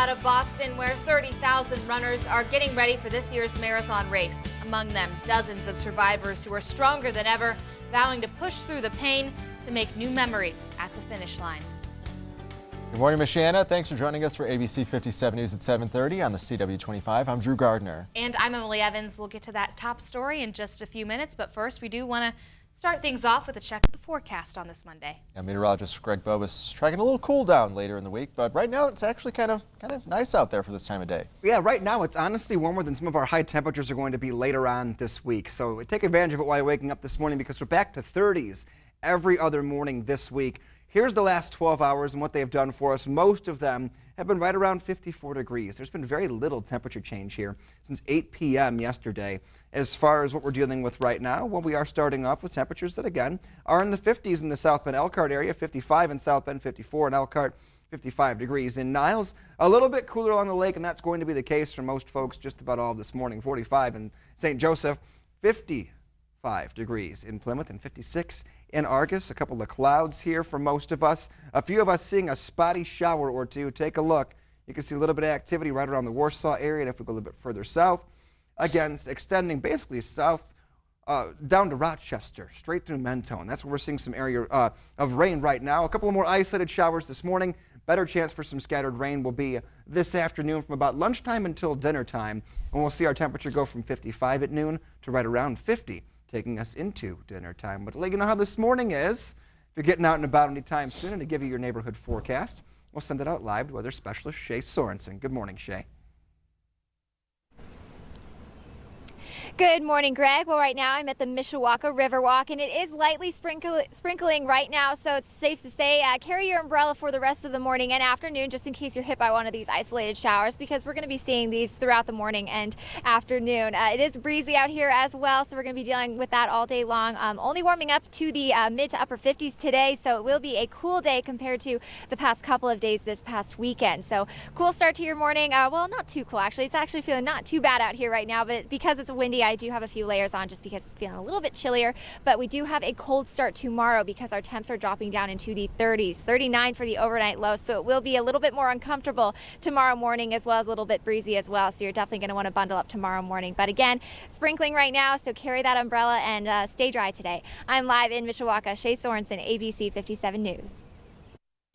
out of Boston, where 30,000 runners are getting ready for this year's marathon race. Among them, dozens of survivors who are stronger than ever, vowing to push through the pain to make new memories at the finish line. Good morning, Ms. Shanna. Thanks for joining us for ABC 57 News at 7:30 on the CW25. I'm Drew Gardner. And I'm Emily Evans. We'll get to that top story in just a few minutes, but first we do want to start things off with a check of the forecast on this Monday. Meteorologist Greg Bob is tracking a little cool down later in the week, but right now it's actually kind of nice out there for this time of day. Yeah, right now it's honestly warmer than some of our high temperatures are going to be later on this week. So take advantage of it while you're waking up this morning, because we're back to 30s every other morning this week. Here's the last 12 hours and what they've done for us. Most of them have been right around 54 degrees. There's been very little temperature change here since 8 p.m. yesterday. As far as what we're dealing with right now, well, we are starting off with temperatures that, again, are in the 50s in the South Bend Elkhart area, 55 in South Bend, 54 in Elkhart, 55 degrees in Niles. A little bit cooler along the lake, and that's going to be the case for most folks just about all this morning. 45 in St. Joseph, 55 degrees in Plymouth, and 56 in Argus. A couple of clouds here for most of us. A few of us seeing a spotty shower or two. Take a look. You can see a little bit of activity right around the Warsaw area, and if we go a little bit further south, again, extending basically south down to Rochester, straight through Mentone. That's where we're seeing some area of rain right now. A couple of more isolated showers this morning. Better chance for some scattered rain will be this afternoon from about lunchtime until dinner time. And we'll see our temperature go from 55 at noon to right around 50, taking us into dinner time. But to let you know how this morning is, if you're getting out and about anytime soon, and to give you your neighborhood forecast, we'll send it out live to weather specialist Shay Sorensen. Good morning, Shay. Good morning, Greg. Well, right now I'm at the Mishawaka Riverwalk, and it is lightly sprinkling right now, so it's safe to say carry your umbrella for the rest of the morning and afternoon, just in case you're hit by one of these isolated showers, because we're going to be seeing these throughout the morning and afternoon. It is breezy out here as well, so we're going to be dealing with that all day long. Only warming up to the mid to upper 50s today, so it will be a cool day compared to the past couple of days this past weekend. So cool start to your morning. Well, not too cool, actually. It's actually feeling not too bad out here right now, but because it's windy, I do have a few layers on just because it's feeling a little bit chillier. But we do have a cold start tomorrow because our temps are dropping down into the 30s, 39 for the overnight low. So it will be a little bit more uncomfortable tomorrow morning, as well as a little bit breezy as well. So you're definitely going to want to bundle up tomorrow morning. But again, sprinkling right now, so carry that umbrella and stay dry today. I'm live in Mishawaka. Shay Sorensen, ABC 57 News.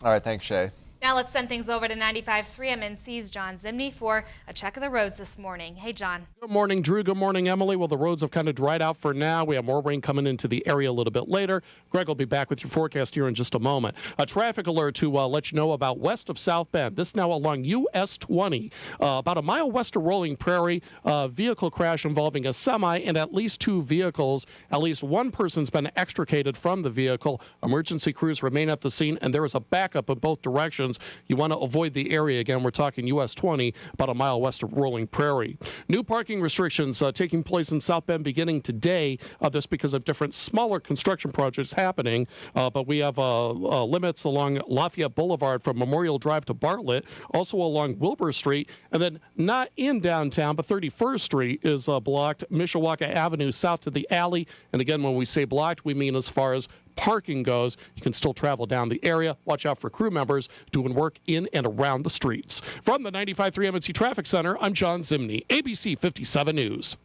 All right, thanks, Shay. Now let's send things over to 95.3 MNC's John Zimney for a check of the roads this morning. Hey, John. Good morning, Drew. Good morning, Emily. Well, the roads have kind of dried out for now. We have more rain coming into the area a little bit later. Greg will be back with your forecast here in just a moment. A traffic alert to let you know about west of South Bend. This now along US 20, about a mile west of Rolling Prairie. Vehicle crash involving a semi and at least two vehicles. At least one person's been extricated from the vehicle. Emergency crews remain at the scene, and there is a backup in both directions. You want to avoid the area. Again, we're talking US 20, about a mile west of Rolling Prairie. New parking restrictions taking place in South Bend beginning today. This because of different smaller construction projects happening. But we have limits along Lafayette Boulevard from Memorial Drive to Bartlett, also along Wilbur Street, and then not in downtown, but 31st Street is blocked. Mishawaka Avenue south to the alley. And again, when we say blocked, we mean as far as parking goes. You can still travel down the area. Watch out for crew members doing work in and around the streets. From the 95.3 MNC Traffic Center, I'm John Zimney, ABC 57 News.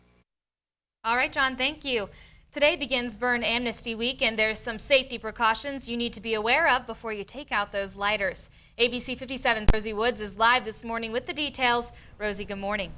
All right, John, thank you. Today begins Burn Amnesty Week, and there's some safety precautions you need to be aware of before you take out those lighters. ABC 57's Rosie Woods is live this morning with the details. Rosie, good morning.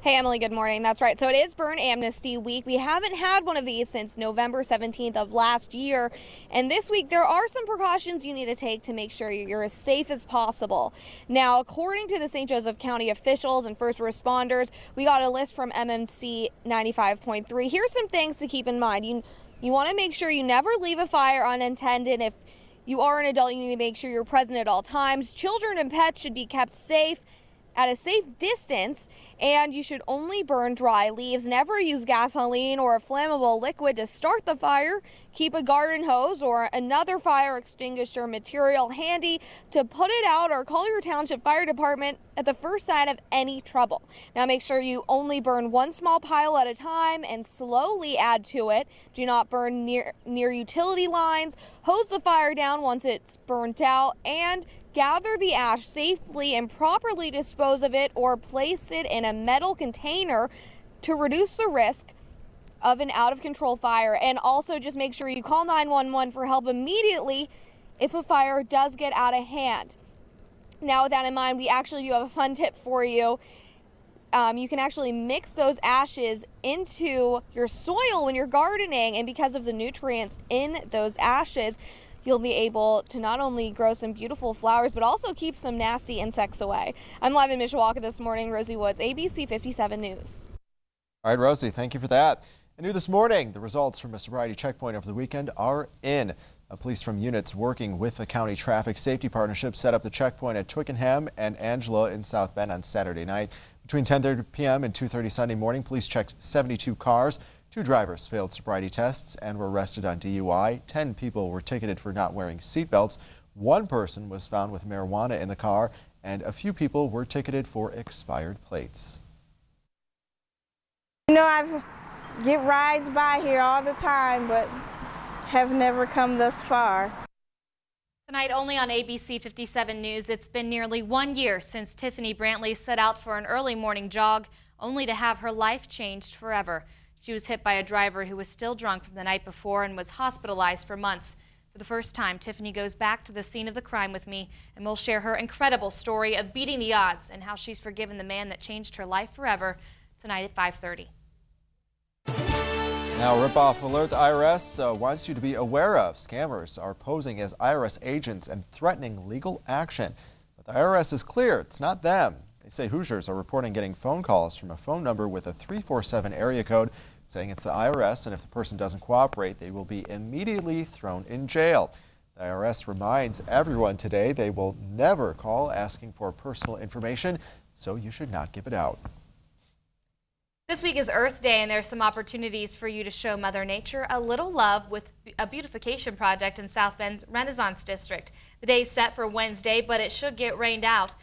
Hey, Emily, good morning. That's right. So it is Burn Amnesty Week. We haven't had one of these since November 17th of last year. And this week, there are some precautions you need to take to make sure you're as safe as possible. Now, according to the St. Joseph County officials and first responders, we got a list from MMC 95.3. Here's some things to keep in mind. You want to make sure you never leave a fire unattended. If you are an adult, you need to make sure you're present at all times. Children and pets should be kept safe at a safe distance, and you should only burn dry leaves. Never use gasoline or a flammable liquid to start the fire. Keep a garden hose or another fire extinguisher material handy to put it out, or call your township fire department at the first sign of any trouble. Now make sure you only burn one small pile at a time and slowly add to it. Do not burn near utility lines. Hose the fire down once it's burnt out, and gather the ash safely and properly dispose of it or place it in a metal container to reduce the risk of an out-of-control fire. And also just make sure you call 911 for help immediately if a fire does get out of hand. Now, with that in mind, we actually do have a fun tip for you. You can actually mix those ashes into your soil when you're gardening, and because of the nutrients in those ashes, you'll be able to not only grow some beautiful flowers, but also keep some nasty insects away. I'm live in Mishawaka this morning. Rosie Woods, ABC 57 News. All right, Rosie, thank you for that. And new this morning, the results from a sobriety checkpoint over the weekend are in. Police from units working with the County Traffic Safety Partnership set up the checkpoint at Twickenham and Angela in South Bend on Saturday night. Between 10:30 p.m. and 2:30 Sunday morning, police checked 72 cars. 2 drivers failed sobriety tests and were arrested on DUI. 10 people were ticketed for not wearing seatbelts. 1 person was found with marijuana in the car, and a few people were ticketed for expired plates. You know, I get rides by here all the time, but have never come thus far. Tonight, only on ABC 57 News, it's been nearly 1 year since Tiffany Brantley set out for an early morning jog, only to have her life changed forever. She was hit by a driver who was still drunk from the night before and was hospitalized for months. For the first time, Tiffany goes back to the scene of the crime with me, and we'll share her incredible story of beating the odds and how she's forgiven the man that changed her life forever tonight at 5:30. Now, ripoff alert the IRS wants you to be aware of. Scammers are posing as IRS agents and threatening legal action. But the IRS is clear, it's not them. They say Hoosiers are reporting getting phone calls from a phone number with a 347 area code saying it's the IRS, and if the person doesn't cooperate, they will be immediately thrown in jail. The IRS reminds everyone today they will never call asking for personal information, so you should not give it out. This week is Earth Day, and there's some opportunities for you to show Mother Nature a little love with a beautification project in South Bend's Renaissance District. The day is set for Wednesday, but it should get rained out.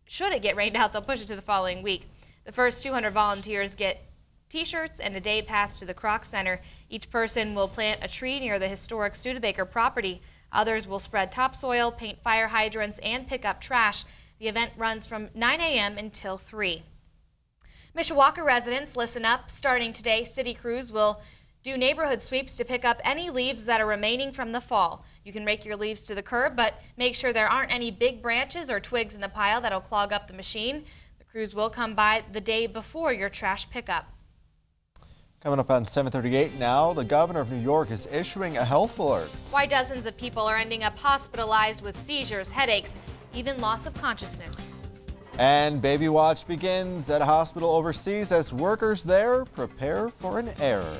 Should it get rained out, they'll push it to the following week. The first 200 volunteers get T-shirts and a day pass to the Kroc Center. Each person will plant a tree near the historic Studebaker property. Others will spread topsoil, paint fire hydrants, and pick up trash. The event runs from 9 a.m. until 3. Mishawaka residents, listen up. Starting today, city crews will do neighborhood sweeps to pick up any leaves that are remaining from the fall. You can rake your leaves to the curb, but make sure there aren't any big branches or twigs in the pile that'll clog up the machine. The crews will come by the day before your trash pickup. Coming up on 7:38 now, the governor of New York is issuing a health alert. Why dozens of people are ending up hospitalized with seizures, headaches, even loss of consciousness. And Baby Watch begins at a hospital overseas as workers there prepare for an error.